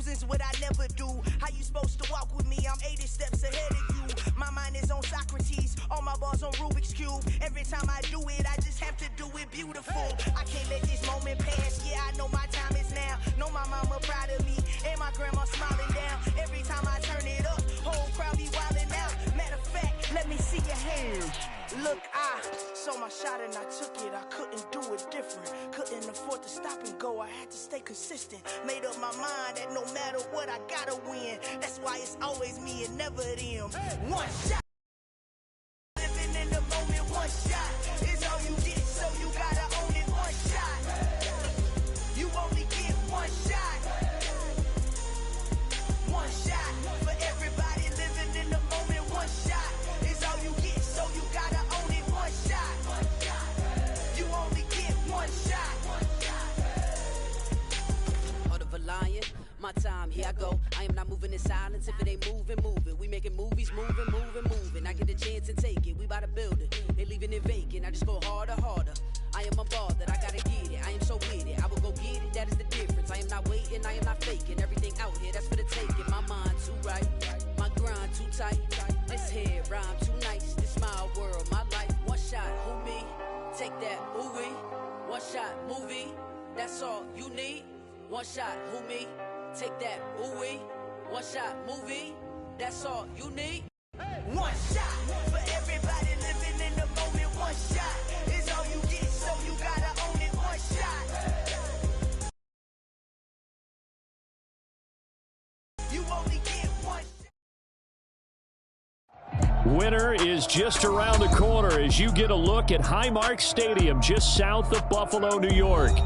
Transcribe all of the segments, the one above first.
losing's what I never do. How you supposed to walk with me? I'm 80 steps ahead of you. My mind is on Socrates, all my bars on Rubik's Cube. Every time I do it, I just have to do it beautiful. I can't let this moment pass. Yeah, I know my time is now. Know my mama proud of me, and my grandma smiling down. Every time I turn it up, whole crowd be wilding out. Matter of fact, let me see your hands. Look, I saw my shot and I took it. I couldn't do it different. Couldn't afford to stop and go. I had to stay consistent. Made up my mind that no matter what, I gotta win. That's why it's always me and never them. One shot. Living in the moment, one shot is all you get, so you gotta own it. One shot. You only get one shot. One shot for everybody living in the moment. One shot is all you get, so you gotta own it. One shot. You only get one shot. Heart of a lion, my time, here I go. I am not moving in silence. If it ain't moving, move it. We making movies, moving, moving, moving. I get a chance and take it. We bout to build it. They leaving it vacant. I just go harder, harder. I am a ball that I gotta get it. I am so with it. I will go get it. That is the difference. I am not waiting. I am not faking. Everything out here, that's for the taking. My mind too right. My grind too tight. This head rhyme too nice. This my world, my life. One shot, who me? Take that, who we? One shot, movie. That's all you need. One shot, who me? Take that, who we? One shot, movie. That's all you need. One shot for everybody living in the moment. One shot is all you get, so you gotta own it. One shot. You only get one shot. Winter is just around the corner as you get a look at Highmark Stadium just south of Buffalo, New York.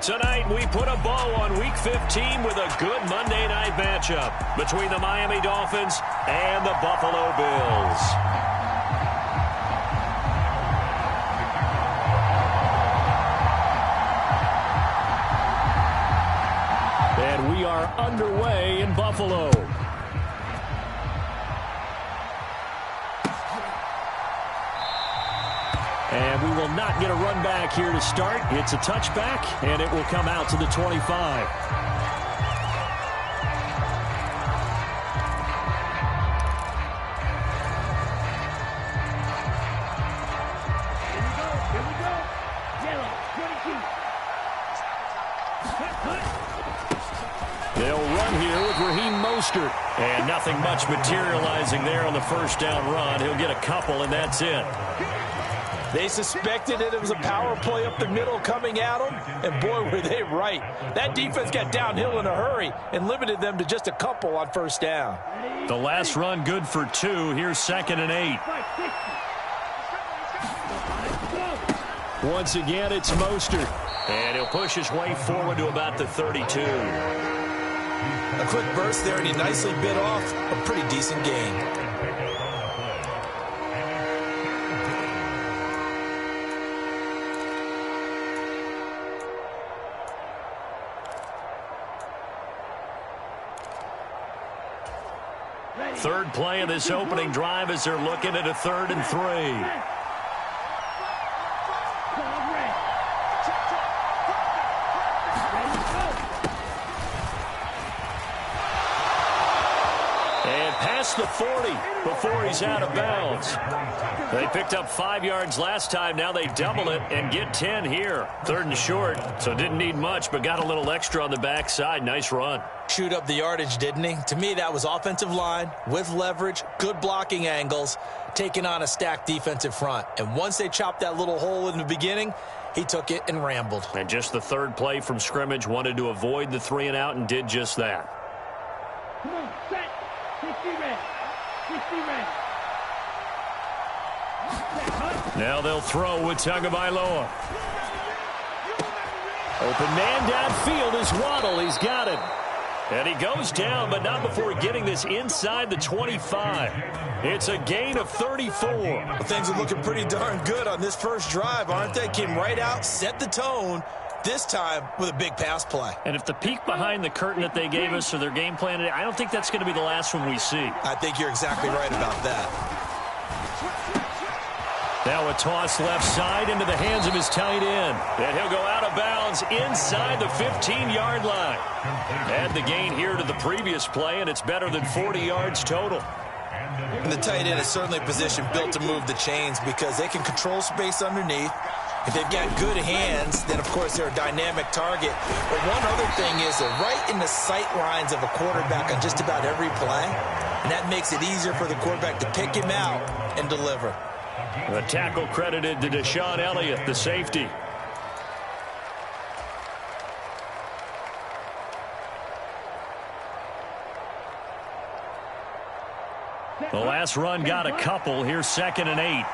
Tonight, we put a bow on Week 15 with a good Monday night matchup between the Miami Dolphins and the Buffalo Bills. And we are underway in Buffalo. And we will not get a run back here to start. It's a touchback, and it will come out to the 25. Here we go. 22. They'll run here with Raheem Mostert. And nothing much materializing there on the first down run. He'll get a couple, and that's it. They suspected it was a power play up the middle coming at them, and boy, were they right. That defense got downhill in a hurry and limited them to just a couple on first down. The last run good for 2. Here's 2nd and 8. Once again, it's Mostert. And he'll push his way forward to about the 32. A quick burst there, and he nicely bit off a pretty decent gain. Third play of this opening drive as they're looking at a 3rd and 3. Past the 40 before he's out of bounds. They picked up 5 yards last time. Now they double it and get 10 here. 3rd and short, so didn't need much, but got a little extra on the backside. Nice run. Chewed up the yardage, didn't he? To me, that was offensive line with leverage, good blocking angles, taking on a stacked defensive front. And once they chopped that little hole in the beginning, he took it and rambled. And just the 3rd play from scrimmage, wanted to avoid the 3 and out and did just that. Come on, set. 60 red. 60 red. Now they'll throw with Tagovailoa. Open man downfield is Waddle. He's got it. And he goes down, but not before getting this inside the 25. It's a gain of 34. Well, things are looking pretty darn good on this first drive, aren't they? Came right out, set the tone, this time with a big pass play. And if the peek behind the curtain that they gave us or their game plan, I don't think that's going to be the last one we see. I think you're exactly right about that. Now a toss left side into the hands of his tight end. And he'll go out of bounds inside the 15-yard line. Add the gain here to the previous play, and it's better than 40 yards total. And the tight end is certainly a position built to move the chains because they can control space underneath. If they've got good hands, then, of course, they're a dynamic target. But one other thing is they're right in the sight lines of a quarterback on just about every play. And that makes it easier for the quarterback to pick him out and deliver. The tackle credited to Deshaun Elliott, the safety. The last run got a couple. Here's 2nd and 8.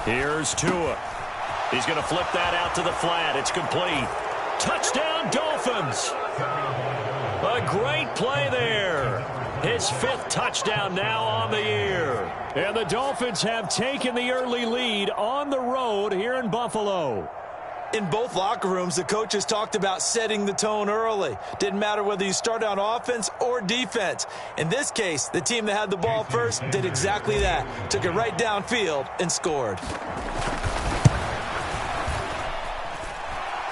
Here's Tua. He's going to flip that out to the flat. It's complete. Touchdown, Dolphins. A great play there. His 5th touchdown now on the year. And the Dolphins have taken the early lead on the road here in Buffalo. In both locker rooms, the coaches talked about setting the tone early. Didn't matter whether you start on offense or defense. In this case, the team that had the ball first did exactly that. Took it right downfield and scored.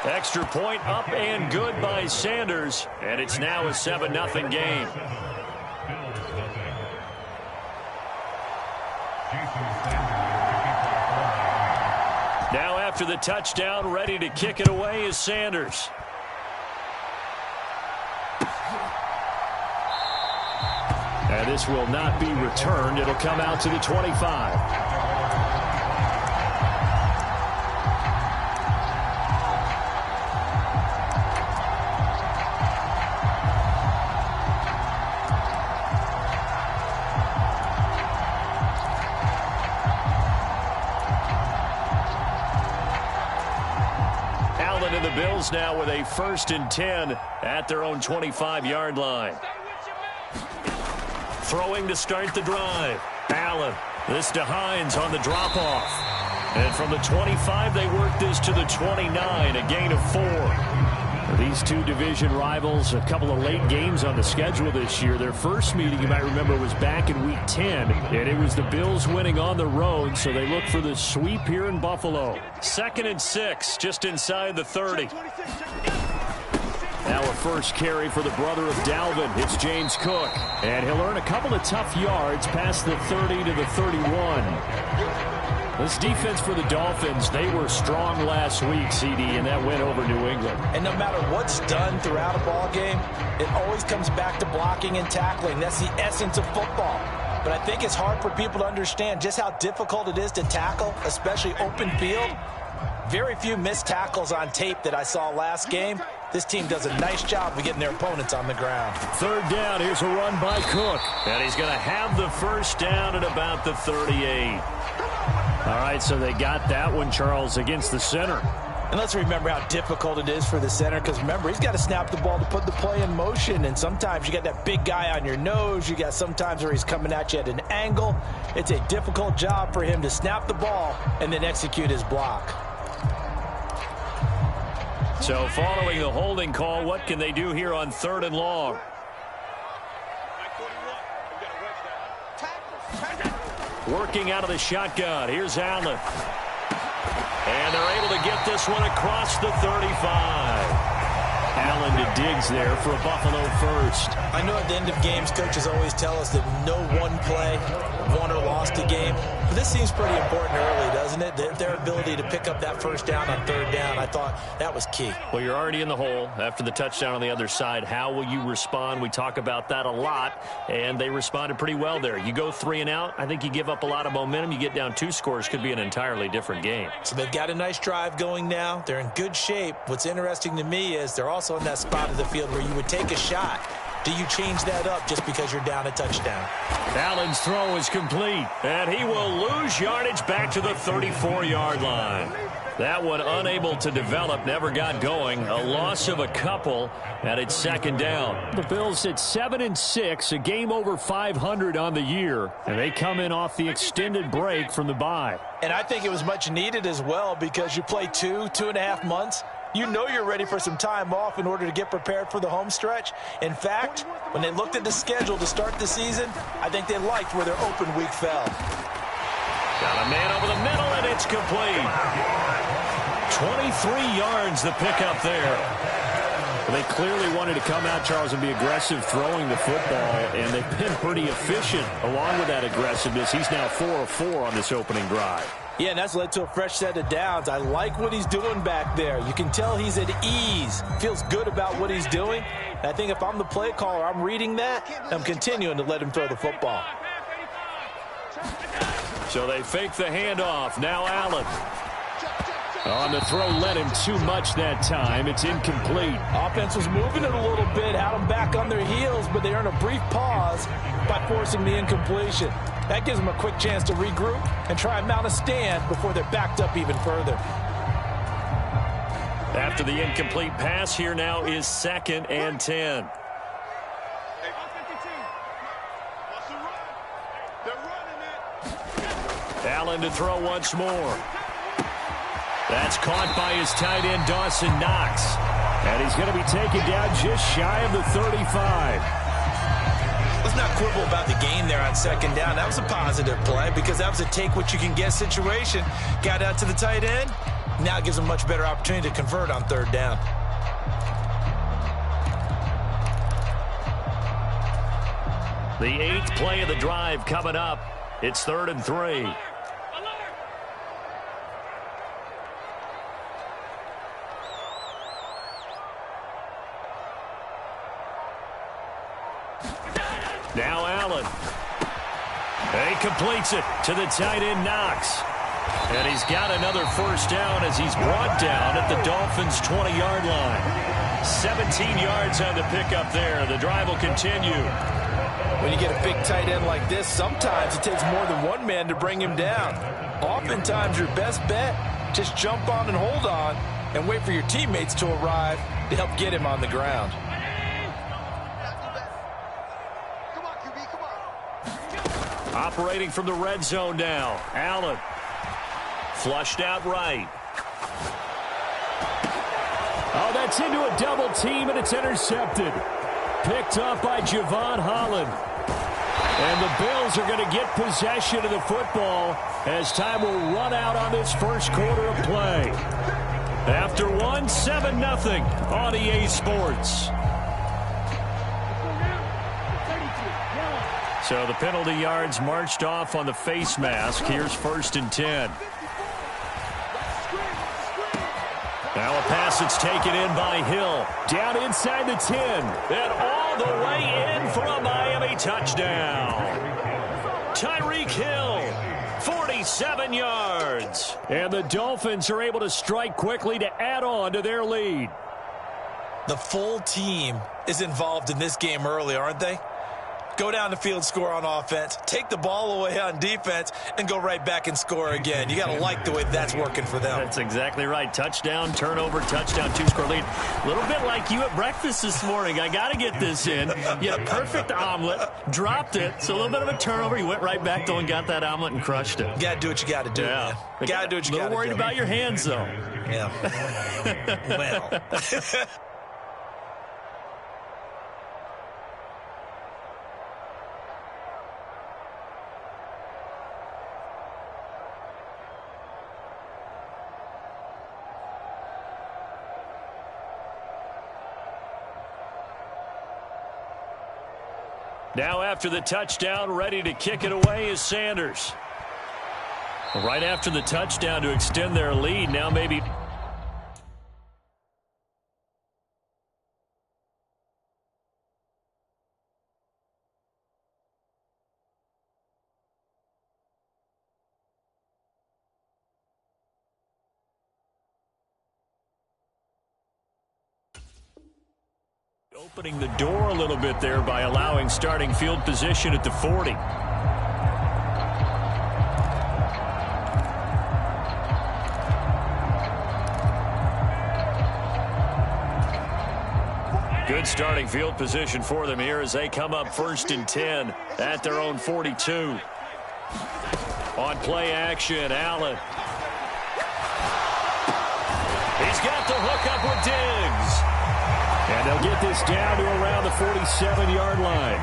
Extra point up and good by Sanders. And it's now a 7-0 game. Now after the touchdown, ready to kick it away is Sanders. And this will not be returned. It'll come out to the 25. And the Bills now with a 1st and 10 at their own 25-yard line. Throwing to start the drive. Allen. This to Hines on the drop-off. And from the 25, they work this to the 29, a gain of 4. These two division rivals, a couple of late games on the schedule this year. Their first meeting, you might remember, was back in Week 10, and it was the Bills winning on the road, so they look for the sweep here in Buffalo. 2nd and 6, just inside the 30. Now a first carry for the brother of Dalvin. It's James Cook, and he'll earn a couple of tough yards past the 30 to the 31. This defense for the Dolphins, they were strong last week, CD, and that went over New England. And no matter what's done throughout a ball game, it always comes back to blocking and tackling. That's the essence of football. But I think it's hard for people to understand just how difficult it is to tackle, especially open field. Very few missed tackles on tape that I saw last game. This team does a nice job of getting their opponents on the ground. 3rd down. Here's a run by Cook. And he's going to have the first down at about the 38. All right, so they got that one, Charles, against the center. And let's remember how difficult it is for the center, because remember, he's got to snap the ball to put the play in motion, and sometimes you got that big guy on your nose. You got sometimes where he's coming at you at an angle. It's a difficult job for him to snap the ball and then execute his block. So following the holding call, what can they do here on 3rd and long? Working out of the shotgun. Here's Allen. And they're able to get this one across the 35. Allen to Diggs there for a Buffalo first. I know at the end of games, coaches always tell us that no one play won or lost a game. But this seems pretty important early, doesn't it? Their ability to pick up that first down on 3rd down, I thought that was key. Well, you're already in the hole after the touchdown on the other side. How will you respond? We talk about that a lot, and they responded pretty well there. You go 3 and out, I think you give up a lot of momentum. You get down 2 scores, could be an entirely different game. So they've got a nice drive going now. They're in good shape. What's interesting to me is they're also in that spot of the field where you would take a shot. Do you change that up just because you're down a touchdown? Allen's throw is complete, and he will lose yardage back to the 34-yard line. That one unable to develop, never got going. A loss of a couple, and it's 2nd down. The Bills at 7-6, a game over 500 on the year, and they come in off the extended break from the bye. And I think it was much needed as well, because you play 2.5 months you know you're ready for some time off in order to get prepared for the home stretch. In fact, when they looked at the schedule to start the season, I think they liked where their open week fell. Got a man over the middle, and it's complete. 23 yards the pickup there. Well, they clearly wanted to come out, Charles, and be aggressive throwing the football, and they've been pretty efficient along with that aggressiveness. He's now 4 of 4 on this opening drive. Yeah, and that's led to a fresh set of downs. I like what he's doing back there. You can tell he's at ease, feels good about what he's doing. And I think if I'm the play caller, I'm reading that, and I'm continuing to let him throw the football. So they fake the handoff. Now Allen. On the throw, led him too much that time. It's incomplete. Offense was moving it a little bit, had them back on their heels, but they earned a brief pause by forcing the incompletion. That gives them a quick chance to regroup and try and mount a stand before they're backed up even further. After the incomplete pass, here now is 2nd and 10. Allen to throw once more. That's caught by his tight end, Dawson Knox. And he's going to be taken down just shy of the 35. Let's not quibble about the gain there on 2nd down. That was a positive play because that was a take-what-you-can-get situation. Got out to the tight end. Now it gives him a much better opportunity to convert on 3rd down. The 8th play of the drive coming up. It's 3rd and 3. Now Allen. He completes it to the tight end, Knox. And he's got another first down as he's brought down at the Dolphins' 20-yard line. 17 yards on the pickup there. The drive will continue. When you get a big tight end like this, sometimes it takes more than one man to bring him down. Oftentimes, your best bet, just jump on and hold on and wait for your teammates to arrive to help get him on the ground. Operating from the red zone now. Allen. Flushed out right. Oh, that's into a double team, and it's intercepted. Picked up by Javon Holland. And the Bills are going to get possession of the football as time will run out on this first quarter of play. After 7-0 on EA Sports. So the penalty yards marched off on the face mask. Here's 1st and 10. Now a pass that's taken in by Hill. Down inside the 10. And all the way in for a Miami touchdown. Tyreek Hill, 47 yards. And the Dolphins are able to strike quickly to add on to their lead. The full team is involved in this game early, aren't they? Go down the field, score on offense, take the ball away on defense, and go right back and score again. You got to like the way that's working for them. That's exactly right. Touchdown, turnover, touchdown, 2-score lead. A little bit like you at breakfast this morning. I got to get this in. You had a perfect omelet, dropped it, so a little bit of a turnover. You went right back, though, and got that omelet and crushed it. You got to do what you got to do, man. You got to do what you got to do. A little worried about your hands, though. Yeah. Well. Now after the touchdown, ready to kick it away is Sanders. Right after the touchdown to extend their lead, now maybe... Opening the door a little bit there by allowing starting field position at the 40. Good starting field position for them here as they come up 1st and 10 at their own 42. On play action, Allen. He's got to hook up with Diggs. And they'll get this down to around the 47-yard line.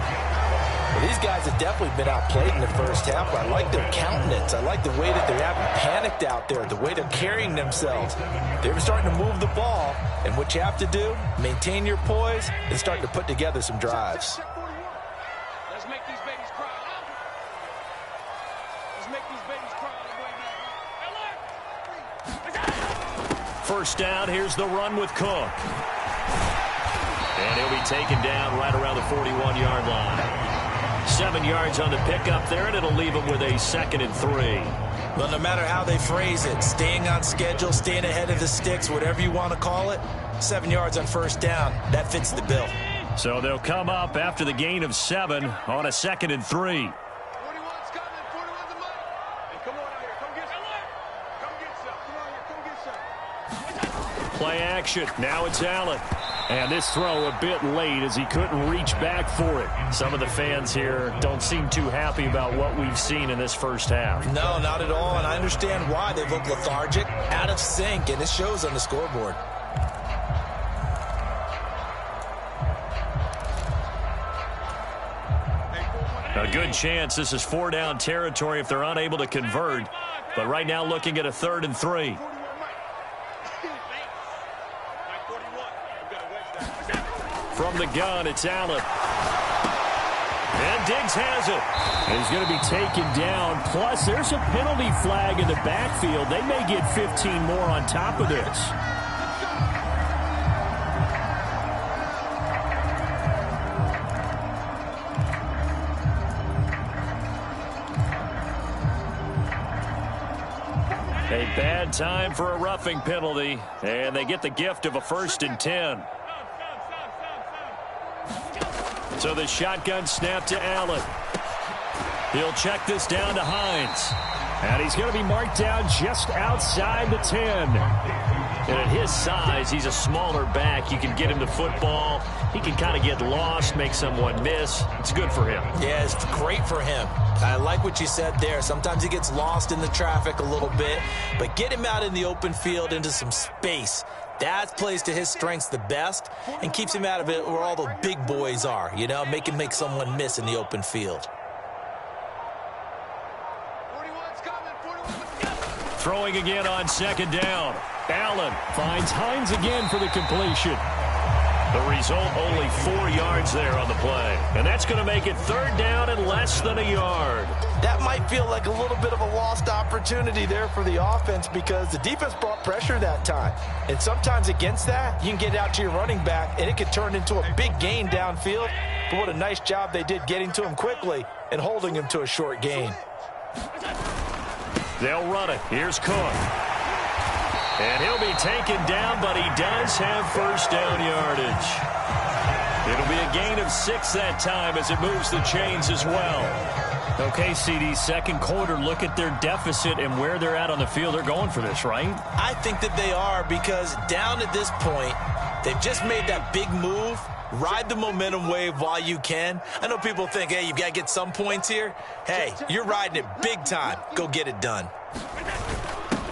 Well, these guys have definitely been outplayed in the first half. I like their countenance. I like the way that they haven't panicked out there, the way they're carrying themselves. They're starting to move the ball, and what you have to do, maintain your poise and start to put together some drives. Let's make these babies cry. Let's make these babies cry right now. First down, here's the run with Cook. And he'll be taken down right around the 41-yard line. 7 yards on the pickup there, and it'll leave him with a 2nd and 3. Well, no matter how they phrase it, staying on schedule, staying ahead of the sticks, whatever you want to call it, 7 yards on first down, that fits the bill. So they'll come up after the gain of 7 on a 2nd and 3. 41's coming. 41's the money. Hey, come on out here. Come get some. Come get some. Come on here. Come get some. Play action. Now it's Allen. And this throw a bit late as he couldn't reach back for it. Some of the fans here don't seem too happy about what we've seen in this first half. No, not at all, and I understand why. They look lethargic, out of sync, and it shows on the scoreboard. A good chance this is 4-down territory if they're unable to convert. But right now looking at a 3rd and 3. From the gun, it's Allen. And Diggs has it. And he's going to be taken down. Plus, there's a penalty flag in the backfield. They may get 15 more on top of this. A bad time for a roughing penalty. And they get the gift of a 1st and 10. So the shotgun snap to Allen. He'll check this down to Hines. And he's going to be marked down just outside the 10. And at his size, he's a smaller back. You can get him the football. He can kind of get lost, make someone miss. It's good for him. Yeah, it's great for him. I like what you said there. Sometimes he gets lost in the traffic a little bit. But get him out in the open field into some space. That plays to his strengths the best and keeps him out of it where all the big boys are, you know, make him make someone miss in the open field. 41's coming. Throwing again on 2nd down. Allen finds Hines again for the completion. The result, only 4 yards there on the play. And that's going to make it 3rd down and less than a yard. That might feel like a little bit of a lost opportunity there for the offense because the defense brought pressure that time. And sometimes against that, you can get out to your running back, and it could turn into a big gain downfield. But what a nice job they did getting to him quickly and holding him to a short gain. They'll run it. Here's Cook. And he'll be taken down, but he does have 1st down yardage. It'll be a gain of 6 that time as it moves the chains as well. Okay, CD, 2nd quarter, look at their deficit and where they're at on the field. They're going for this, right? I think that they are because down at this point, they've just made that big move. Ride the momentum wave while you can. I know people think, hey, you've got to get some points here. Hey, you're riding it big time. Go get it done.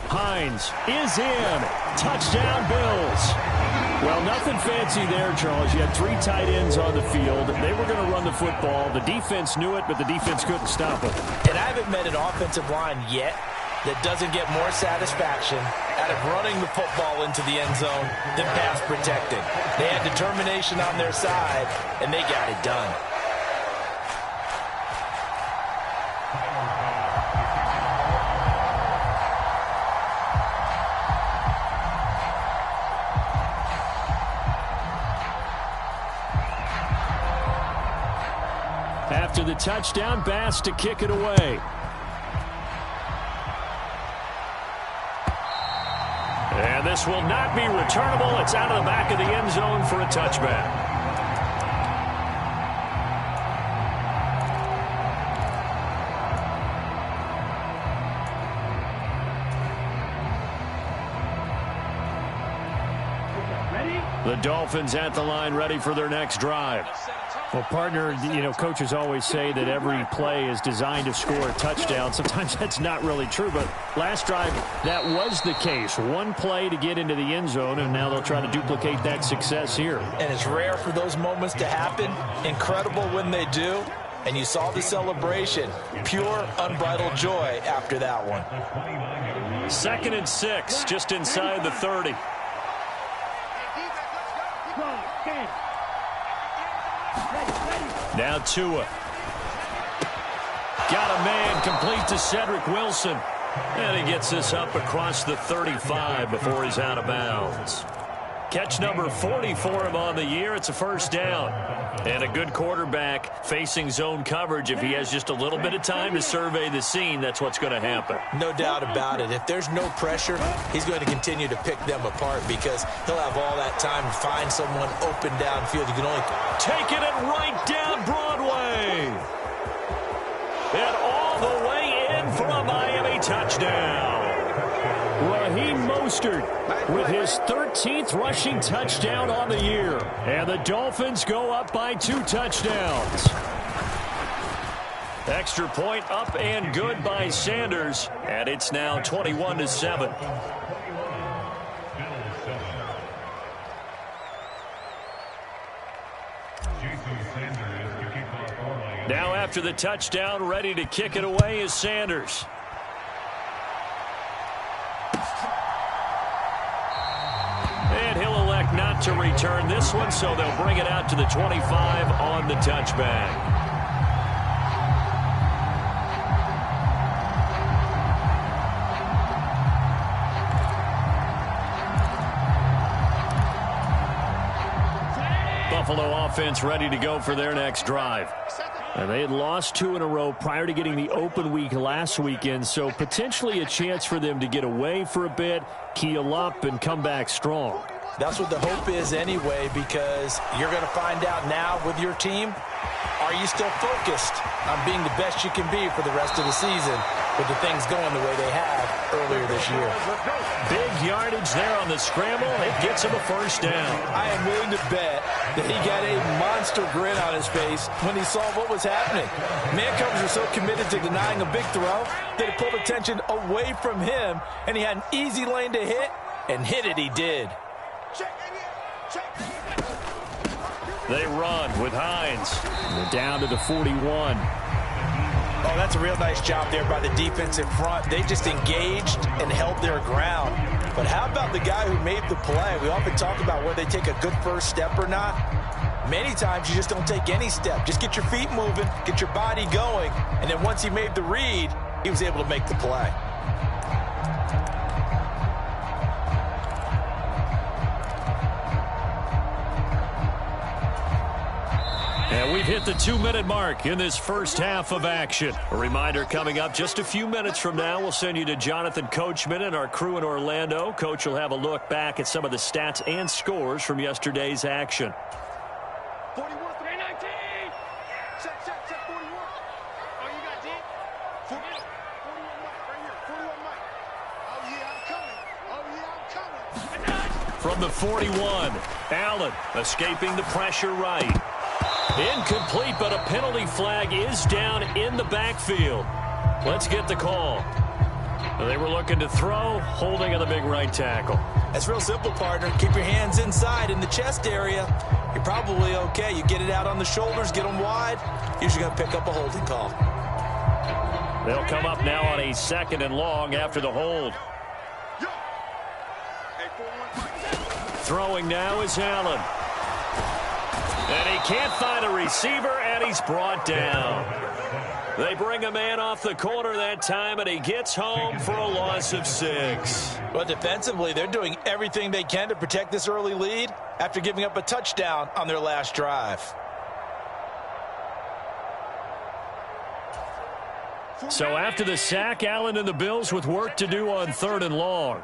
Hines is in. Touchdown, Bills. Well, nothing fancy there, Charles. You had 3 tight ends on the field. They were going to run the football. The defense knew it, but the defense couldn't stop it. And I haven't met an offensive line yet that doesn't get more satisfaction out of running the football into the end zone than pass protecting. They had determination on their side, and they got it done. After the touchdown, Bass to kick it away. And this will not be returnable. It's out of the back of the end zone for a touchback. Ready? The Dolphins at the line ready for their next drive. Well, partner, you know, coaches always say that every play is designed to score a touchdown. Sometimes that's not really true, but last drive, that was the case. One play to get into the end zone, and now they'll try to duplicate that success here. And it's rare for those moments to happen. Incredible when they do. And you saw the celebration. Pure, unbridled joy after that one. 2nd and 6, just inside the 30. Now Tua. Got a man complete to Cedric Wilson. And he gets this up across the 35 before he's out of bounds. Catch number 40 for him on the year. It's a first down. And a good quarterback facing zone coverage. If he has just a little bit of time to survey the scene, that's what's going to happen. No doubt about it. If there's no pressure, he's going to continue to pick them apart because he'll have all that time to find someone open downfield. You can only taking it right down Broadway. And all the way in for a Miami touchdown. Raheem Mostert with his 13th rushing touchdown on the year. And the Dolphins go up by 2 touchdowns. Extra point up and good by Sanders. And it's now 21-7. Now after the touchdown, ready to kick it away is Sanders. And he'll elect not to return this one, so they'll bring it out to the 25 on the touchback. Buffalo offense ready to go for their next drive. And they had lost 2 in a row prior to getting the open week last weekend, so potentially a chance for them to get away for a bit, keel up, and come back strong. That's what the hope is anyway, because you're going to find out now with your team, are you still focused on being the best you can be for the rest of the season with the things going the way they have earlier this year. Big yardage there on the scramble. It gets him a first down. I am willing to bet that he got a monster grin on his face when he saw what was happening. Man covers are so committed to denying a big throw that it pulled attention away from him, and he had an easy lane to hit, and hit it he did. They run with Hines. They're down to the 41. Oh, that's a real nice job there by the defensive front. They just engaged and held their ground. But how about the guy who made the play? We often talk about whether they take a good first step or not. Many times you just don't take any step. Just get your feet moving, get your body going, and then once he made the read, he was able to make the play. And we've hit the 2-minute mark in this first half of action. A reminder coming up just a few minutes from now, we'll send you to Jonathan Coachman and our crew in Orlando. Coach will have a look back at some of the stats and scores from yesterday's action. 41, 319. Check, 41. Oh, you got D? 41 Mike, right here. 41 Mike. Oh, yeah, I'm coming. From the 41, Allen escaping the pressure right. Incomplete, but a penalty flag is down in the backfield. Let's get the call. They were looking to throw, holding on the big right tackle. That's real simple, partner. Keep your hands inside in the chest area. You're probably okay. You get it out on the shoulders, get them wide. Usually going to pick up a holding call. They'll come up now on a 2nd and long after the hold. Throwing now is Allen. And he can't find a receiver, and he's brought down. They bring a man off the corner that time, and he gets home for a loss of 6. But defensively, they're doing everything they can to protect this early lead after giving up a touchdown on their last drive. So after the sack, Allen and the Bills with work to do on 3rd and long.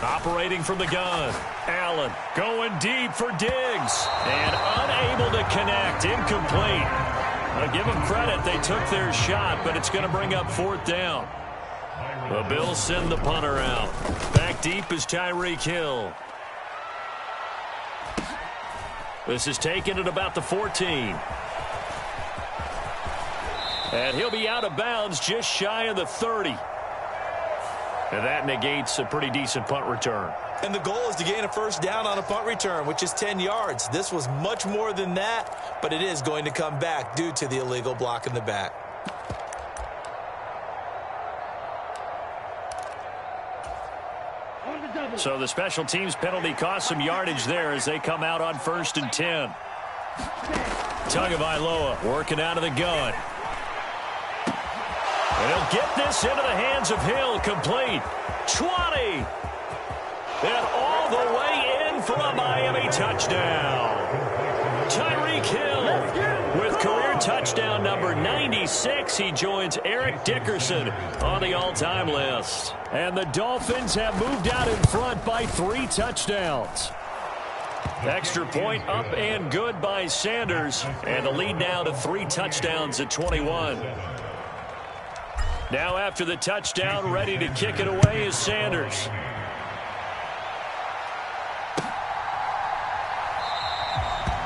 Operating from the gun. Allen going deep for Diggs. And unable to connect. Incomplete. I'll give them credit. They took their shot, but it's going to bring up 4th down. The Bills send the punter out. Back deep is Tyreek Hill. This is taken at about the 14. And he'll be out of bounds just shy of the 30. And that negates a pretty decent punt return. And the goal is to gain a first down on a punt return, which is 10 yards. This was much more than that, but it is going to come back due to the illegal block in the back. So the special teams penalty cost some yardage there as they come out on 1st and 10. Tagovailoa working out of the gun. He'll get this into the hands of Hill, complete. 20. And all the way in for a Miami touchdown. Tyreek Hill with career touchdown number 96. He joins Eric Dickerson on the all-time list. And the Dolphins have moved out in front by 3 touchdowns. Extra point up and good by Sanders. And the lead now to 3 touchdowns at 21. Now after the touchdown, ready to kick it away is Sanders.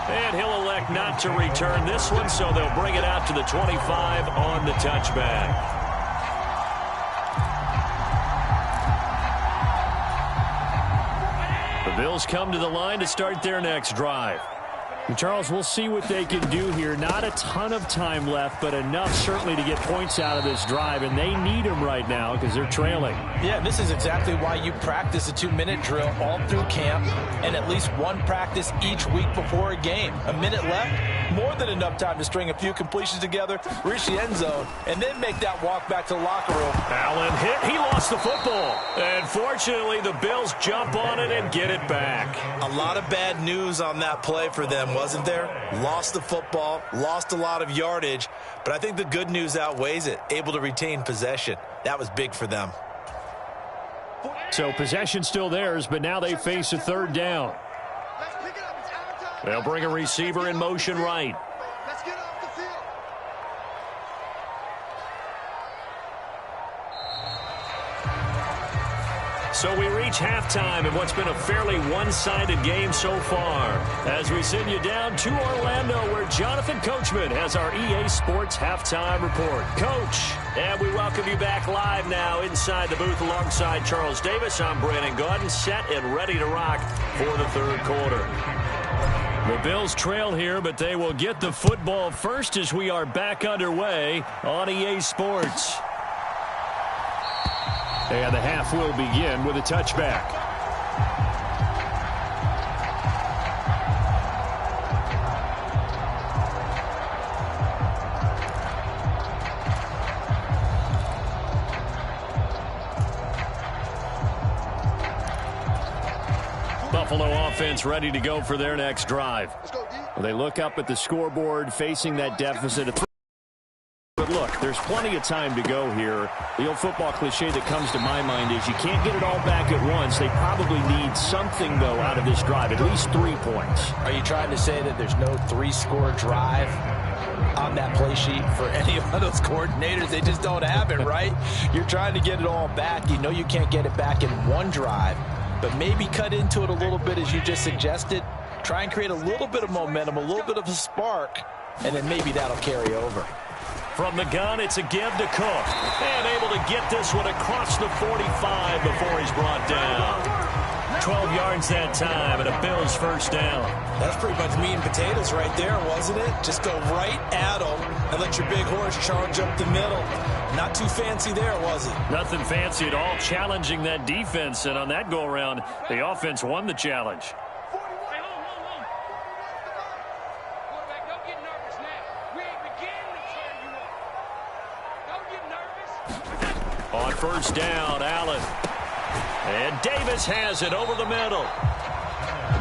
And he'll elect not to return this one, so they'll bring it out to the 25 on the touchback. The Bills come to the line to start their next drive. And Charles, we'll see what they can do here. Not a ton of time left, but enough certainly to get points out of this drive, and they need them right now because they're trailing. Yeah, this is exactly why you practice a 2-minute drill all through camp and at least one practice each week before a game. A minute left, more than enough time to string a few completions together, reach the end zone, and then make that walk back to the locker room. Allen hit. He lost the football. And fortunately, the Bills jump on it and get it back. A lot of bad news on that play for them, wasn't there? Lost the football, lost a lot of yardage, but I think the good news outweighs it. Able to retain possession. That was big for them. So possession still theirs, but now they face a 3rd down. They'll bring a receiver in motion right. Let's get off the field. So we reach halftime in what's been a fairly one-sided game so far. As we send you down to Orlando, where Jonathan Coachman has our EA Sports Halftime Report. Coach, and we welcome you back live now inside the booth alongside Charles Davis. I'm Brandon Gaudin, set and ready to rock for the 3rd quarter. The Bills trail here, but they will get the football first as we are back underway on EA Sports. And the half will begin with a touchback. Buffalo offense ready to go for their next drive. They look up at the scoreboard, facing that deficit of 3. But look, there's plenty of time to go here. The old football cliche that comes to my mind is you can't get it all back at once. They probably need something, though, out of this drive, at least 3 points. Are you trying to say that there's no 3-score drive on that play sheet for any of those coordinators? They just don't have it, right? You're trying to get it all back. You know you can't get it back in one drive, but maybe cut into it a little bit as you just suggested. Try and create a little bit of momentum, a little bit of a spark, and then maybe that'll carry over. From the gun, it's a give to Cook. And able to get this one across the 45 before he's brought down. 12 yards that time and a Bills first down. That's pretty much meat and potatoes right there, wasn't it? Just go right at them and let your big horse charge up the middle. Not too fancy there, was it? Nothing fancy at all, challenging that defense. And on that go-around, the offense won the challenge. On first down, Allen. And Davis has it over the middle.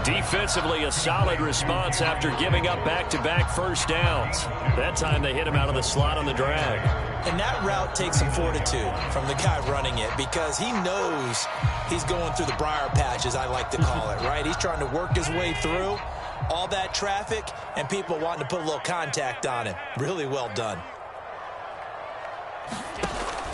Defensively, a solid response after giving up back-to-back first downs. That time they hit him out of the slot on the drag. And that route takes some fortitude from the guy running it because he knows he's going through the briar patch, as I like to call it, right? He's trying to work his way through all that traffic and people wanting to put a little contact on him. Really well done.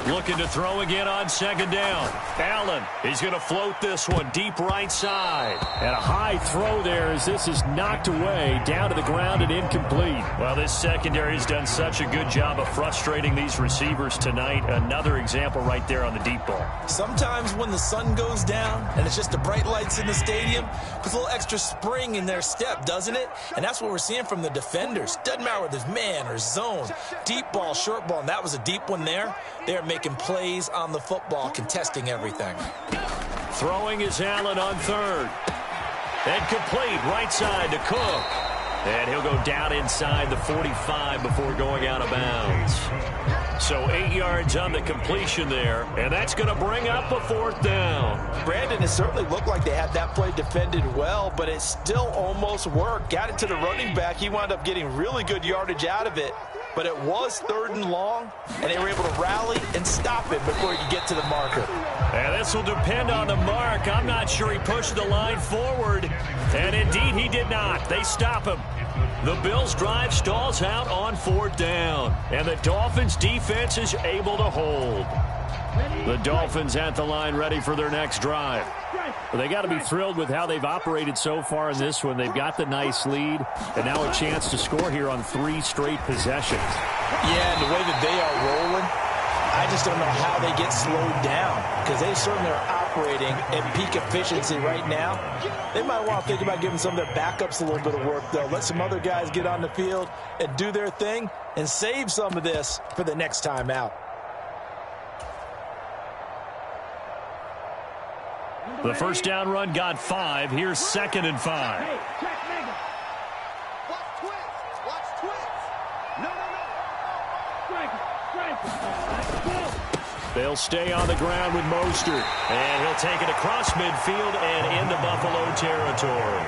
Looking to throw again on second down. Allen, he's going to float this one deep right side. And a high throw there as this is knocked away, down to the ground and incomplete. Well, this secondary has done such a good job of frustrating these receivers tonight. Another example right there on the deep ball. Sometimes when the sun goes down and it's just the bright lights in the stadium, puts a little extra spring in their step, doesn't it? And that's what we're seeing from the defenders. Doesn't matter whether it's man or zone, deep ball, short ball, and that was a deep one there. They're making plays on the football, contesting everything. Throwing is Allen on third. And complete right side to Cook. And he'll go down inside the 45 before going out of bounds. So 8 yards on the completion there, and that's going to bring up a fourth down. Brandon, it certainly looked like they had that play defended well, but it still almost worked. Got it to the running back. He wound up getting really good yardage out of it, but it was 3rd and long, and they were able to rally and stop it before he could get to the marker. And this will depend on the mark. I'm not sure he pushed the line forward, and indeed he did not. They stop him. The Bills' drive stalls out on 4th down, and the Dolphins' defense is able to hold. The Dolphins at the line ready for their next drive. Well, they got to be thrilled with how they've operated so far in this one. They've got the nice lead, and now a chance to score here on 3 straight possessions. Yeah, and the way that they are rolling, I just don't know how they get slowed down, because they certainly are operating at peak efficiency right now. They might want to think about giving some of their backups a little bit of work, though. Let some other guys get on the field and do their thing and save some of this for the next time out. The first down run got 5. Here's 2nd and 5. Hey, check nigga. Watch twins. Watch twins. No. Strike it. They'll stay on the ground with Mostert. And he'll take it across midfield and into Buffalo territory.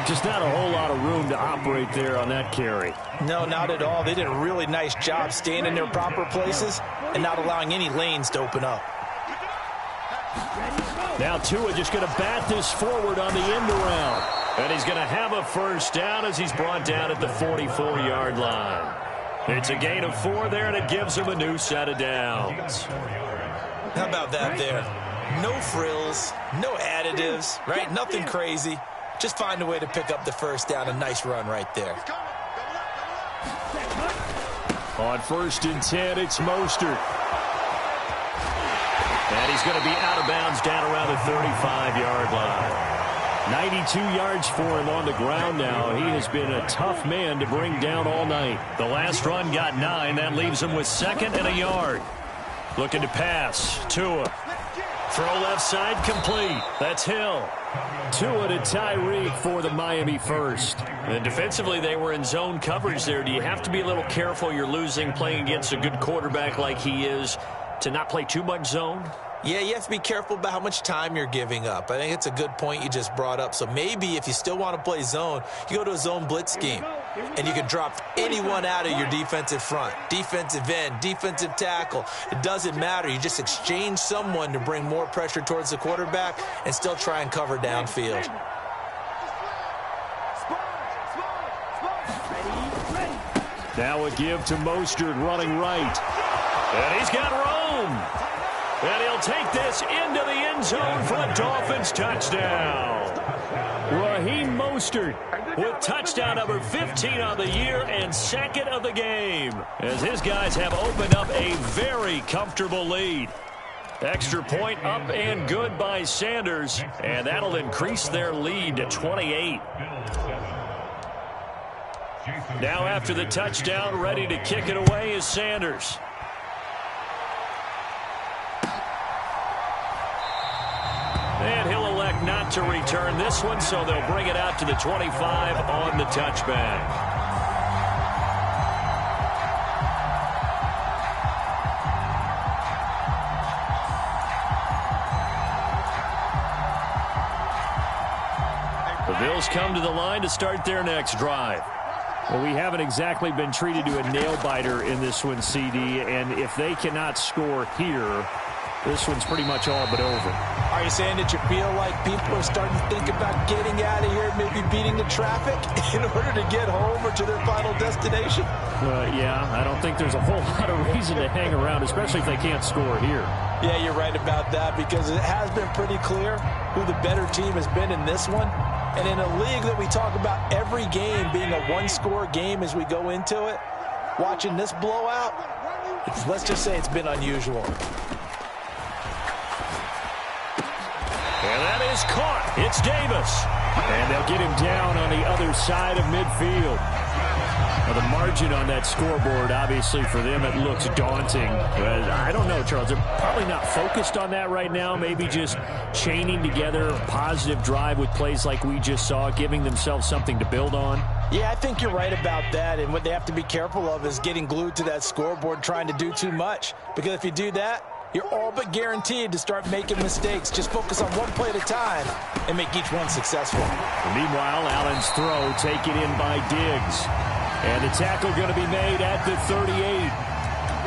Just not a whole lot of room to operate there on that carry. No, not at all. They did a really nice job staying in their proper places and not allowing any lanes to open up. Now Tua just going to bat this forward on the end around. And he's going to have a first down as he's brought down at the 44-yard line. It's a gain of 4 there, and it gives him a new set of downs. How about that there? No frills, no additives, right? Nothing crazy. Just find a way to pick up the first down. A nice run right there. On 1st and 10, it's Mostert. And he's going to be out of bounds down around the 35-yard line. 92 yards for him on the ground now. He has been a tough man to bring down all night. The last run got 9. That leaves him with 2nd and a yard. Looking to pass. Tua. Throw left side complete. That's Hill. Tua to Tyreek for the Miami first. And defensively, they were in zone coverage there. Do you have to be a little careful? You're losing playing against a good quarterback like he is to not play too much zone? Yeah, you have to be careful about how much time you're giving up. I think it's a good point you just brought up. So maybe if you still want to play zone, you go to a zone blitz scheme, and you can drop anyone out of your defensive front, defensive end, defensive tackle. It doesn't matter. You just exchange someone to bring more pressure towards the quarterback and still try and cover downfield. Now a give to Mostert running right. And he's got room. And he'll take this into the end zone for a Dolphins touchdown. Raheem Mostert with touchdown number 15 on the year and 2nd of the game, as his guys have opened up a very comfortable lead. Extra point up and good by Sanders, and that'll increase their lead to 28. Now after the touchdown, ready to kick it away is Sanders. And he'll elect not to return this one, so they'll bring it out to the 25 on the touchback. The Bills come to the line to start their next drive. Well, we haven't exactly been treated to a nail-biter in this one, CD, and if they cannot score here, this one's pretty much all but over. Are you saying that you feel like people are starting to think about getting out of here, maybe beating the traffic in order to get home or to their final destination? Yeah, I don't think there's a whole lot of reason to hang around, especially if they can't score here. Yeah, you're right about that, because it has been pretty clear who the better team has been in this one. And in a league that we talk about every game being a one-score game as we go into it, watching this blowout, let's just say it's been unusual. And that is caught. It's Davis. And they'll get him down on the other side of midfield. Well, the margin on that scoreboard, obviously, for them, it looks daunting. But I don't know, Charles. They're probably not focused on that right now. Maybe just chaining together a positive drive with plays like we just saw, giving themselves something to build on. Yeah, I think you're right about that. And what they have to be careful of is getting glued to that scoreboard, trying to do too much. Because if you do that, you're all but guaranteed to start making mistakes. Just focus on one play at a time and make each one successful. Meanwhile, Allen's throw taken in by Diggs. And the tackle going to be made at the 38.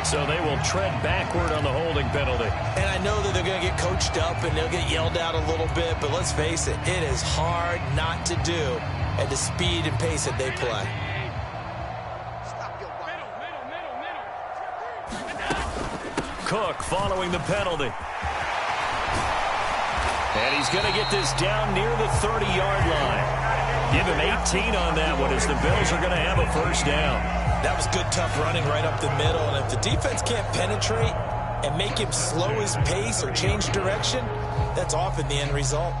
So they will tread backward on the holding penalty. And I know that they're going to get coached up and they'll get yelled out a little bit, but let's face it, it is hard not to do at the speed and pace that they play. Cook following the penalty. And he's going to get this down near the 30-yard line. Give him 18 on that one as the Bills are going to have a first down. That was good, tough running right up the middle. And if the defense can't penetrate and make him slow his pace or change direction, that's often the end result.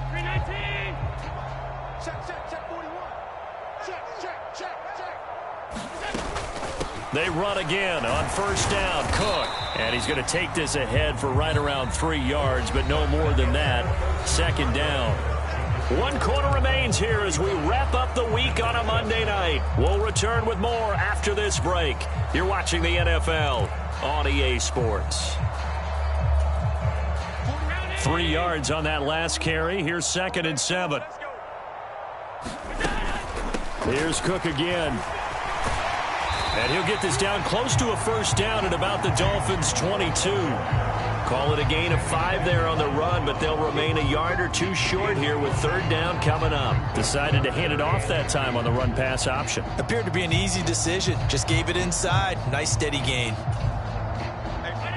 They run again on first down. Cook. And he's going to take this ahead for right around 3 yards, but no more than that. Second down. 1 quarter remains here as we wrap up the week on a Monday night. We'll return with more after this break. You're watching the NFL on EA Sports. 3 yards on that last carry. Here's 2nd and 7. Here's Cook again. And he'll get this down close to a first down at about the Dolphins' 22. Call it a gain of 5 there on the run, but they'll remain a yard or two short here with 3rd down coming up. Decided to hand it off that time on the run-pass option. Appeared to be an easy decision. Just gave it inside. Nice steady gain.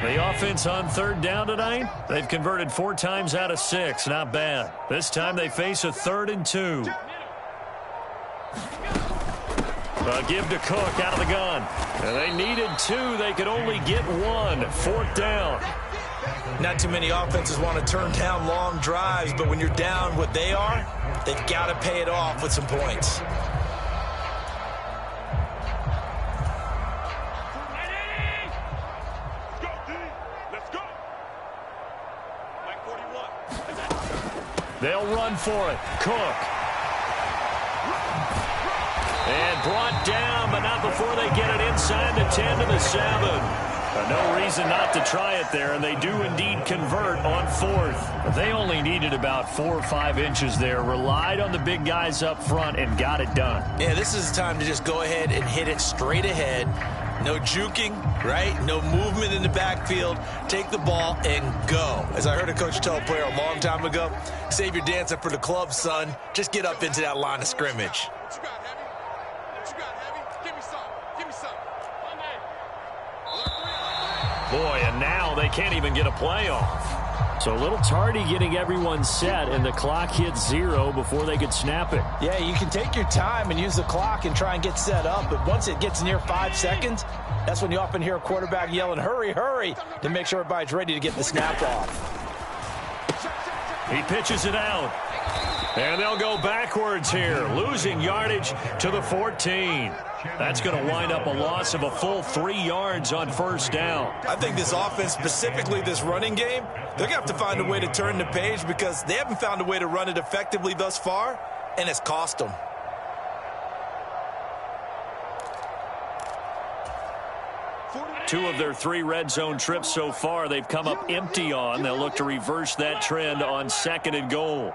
The offense on 3rd down tonight, they've converted 4 times out of 6. Not bad. This time they face a 3rd and 2. Give to Cook out of the gun. And they needed 2. They could only get 1. 4th down. Not too many offenses want to turn down long drives, but when you're down what they are, they've got to pay it off with some points. They'll run for it. Cook. And brought down, but not before they get it inside the 10 to the 7. No reason not to try it there, and they do indeed convert on 4th. But they only needed about 4 or 5 inches there, relied on the big guys up front, and got it done. Yeah, this is the time to just go ahead and hit it straight ahead. No juking, right? No movement in the backfield. Take the ball and go. As I heard a coach tell a player a long time ago, save your dancing for the club, son. Just get up into that line of scrimmage. Boy, and now they can't even get a play off. So a little tardy getting everyone set, and the clock hits 0 before they could snap it. Yeah, you can take your time and use the clock and try and get set up, but once it gets near 5 seconds, that's when you often hear a quarterback yelling, hurry, hurry, to make sure everybody's ready to get the snap off. He pitches it out. And they'll go backwards here, losing yardage to the 14. That's going to wind up a loss of a full 3 yards on first down. I think this offense, specifically this running game, they're going to have to find a way to turn the page because they haven't found a way to run it effectively thus far, and it's cost them. Two of their 3 red zone trips so far, they've come up empty on. They'll look to reverse that trend on 2nd and goal.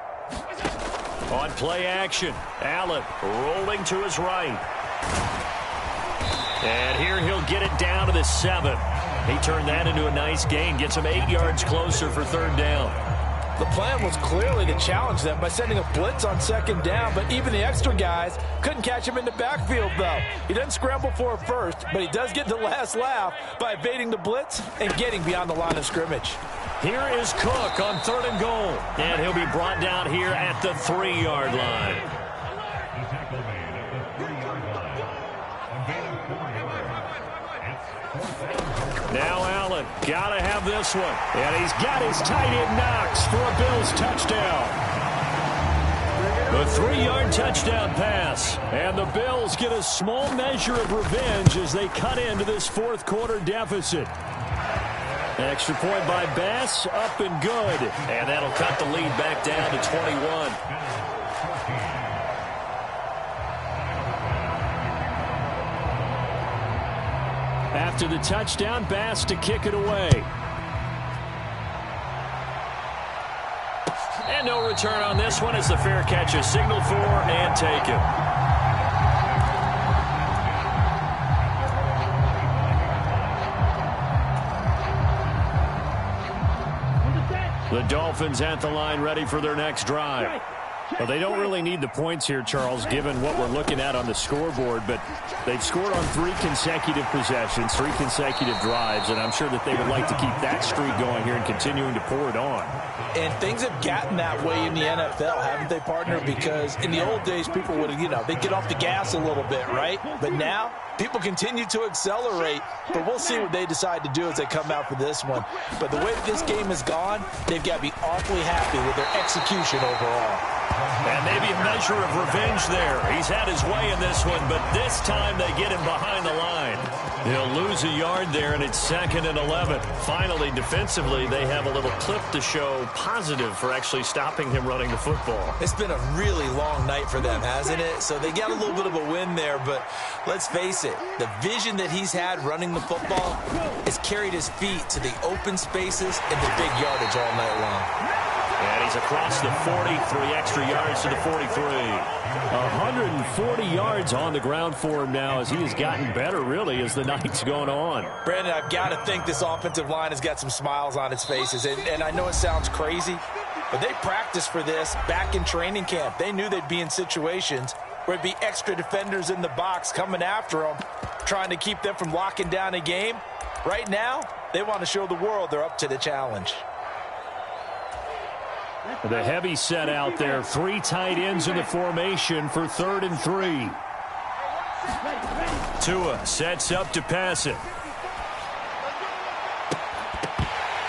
On play action, Allen rolling to his right. And here he'll get it down to the 7. He turned that into a nice gain, gets him 8 yards closer for third down. The plan was clearly to challenge them by sending a blitz on second down, but even the extra guys couldn't catch him in the backfield, though. He doesn't scramble for a first, but he does get the last laugh by evading the blitz and getting beyond the line of scrimmage. Here is Cook on 3rd and goal, and he'll be brought down here at the 3-yard line. Now Allen, gotta have this one. And he's got his tight end Knox for a Bills touchdown. A 3-yard touchdown pass. And the Bills get a small measure of revenge as they cut into this fourth quarter deficit. Extra point by Bass, up and good. And that'll cut the lead back down to 21. After the touchdown, Bass to kick it away. And no return on this one as the fair catch is signaled for and taken. The Dolphins at the line ready for their next drive. Well, they don't really need the points here, Charles, given what we're looking at on the scoreboard, but they've scored on 3 consecutive possessions, 3 consecutive drives, and I'm sure that they would like to keep that streak going here and continuing to pour it on. And things have gotten that way in the NFL, haven't they, partner? Because in the old days, people would, they'd get off the gas a little bit, right? But now, people continue to accelerate, but we'll see what they decide to do as they come out for this one. But the way that this game has gone, they've got to be awfully happy with their execution overall. And maybe a measure of revenge there. He's had his way in this one, but this time they get him behind the line. He'll lose a yard there, and it's 2nd and 11. Finally, defensively, they have a little clip to show positive for actually stopping him running the football. It's been a really long night for them, hasn't it? So they got a little bit of a win there, but let's face it, the vision that he's had running the football has carried his feet to the open spaces and the big yardage all night long. And he's across the 40, 3 extra yards to the 43. 140 yards on the ground for him now as he has gotten better, really, as the night's gone on. Brandon, I've got to think this offensive line has got some smiles on its faces. And I know it sounds crazy, but they practiced for this back in training camp. They knew they'd be in situations where it'd be extra defenders in the box coming after them, trying to keep them from locking down a game. Right now, they want to show the world they're up to the challenge. The heavy set out there. 3 tight ends in the formation for 3rd and 3. Tua sets up to pass it.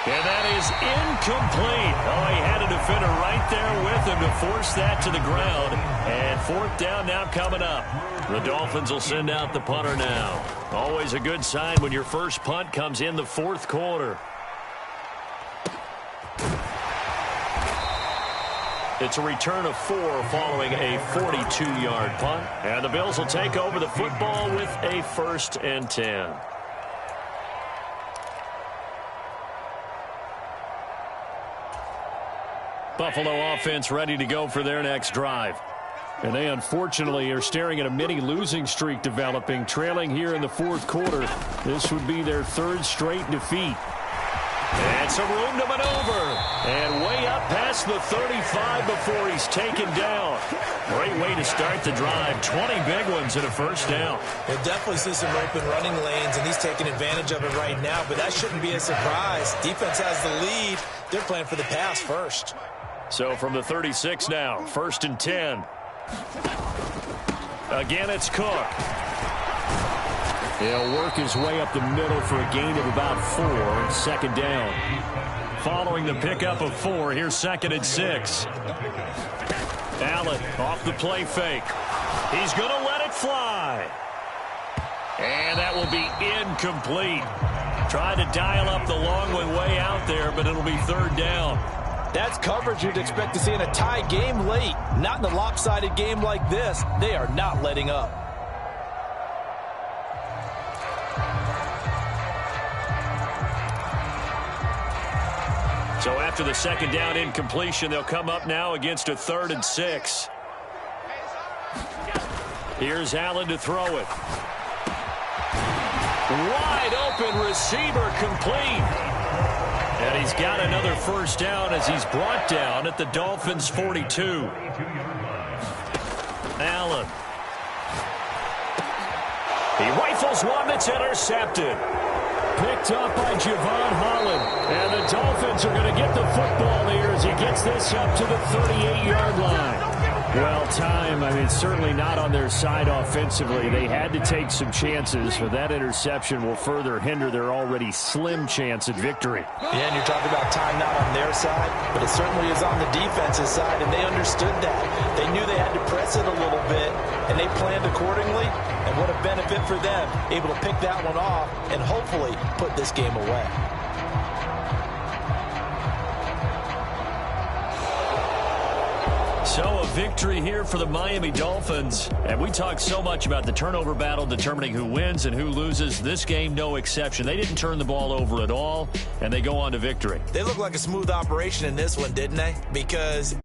And that is incomplete. Oh, he had a defender right there with him to force that to the ground. And 4th down now coming up. The Dolphins will send out the punter now. Always a good sign when your first punt comes in the 4th quarter. It's a return of 4 following a 42-yard punt. And the Bills will take over the football with a 1st and 10. Buffalo offense ready to go for their next drive. And they unfortunately are staring at a mini losing streak developing, trailing here in the 4th quarter. This would be their 3rd straight defeat. And some room to maneuver. And way up past the 35 before he's taken down. Great way to start the drive. 20 big ones and a 1st down. We'll definitely see some open running lanes, and he's taking advantage of it right now, but that shouldn't be a surprise. Defense has the lead. They're playing for the pass first. So from the 36 now, 1st and 10. Again, it's Cook. He'll work his way up the middle for a gain of about 4. 2nd down. Following the pickup of 4, here's 2nd and 6. Allen off the play fake. He's going to let it fly. And that will be incomplete. Tried to dial up the long one way out there, but it'll be 3rd down. That's coverage you'd expect to see in a tie game late. Not in a lopsided game like this. They are not letting up. So after the 2nd down incompletion, they'll come up now against a 3rd and 6. Here's Allen to throw it. Wide open receiver complete. And he's got another first down as he's brought down at the Dolphins' 42. Allen. He rifles one that's intercepted. Picked up by Javon Holland. And the Dolphins are going to get the football here as he gets this up to the 38-yard line. Well, time, I mean, certainly not on their side offensively. They had to take some chances, but that interception will further hinder their already slim chance at victory. Yeah, and you're talking about time not on their side, but it certainly is on the defensive side, and they understood that. They knew they had to press it a little bit, and they planned accordingly, and what a benefit for them, able to pick that one off and hopefully put this game away. So a victory here for the Miami Dolphins. And we talked so much about the turnover battle determining who wins and who loses. This game, no exception. They didn't turn the ball over at all, and they go on to victory. They look like a smooth operation in this one, didn't they? Because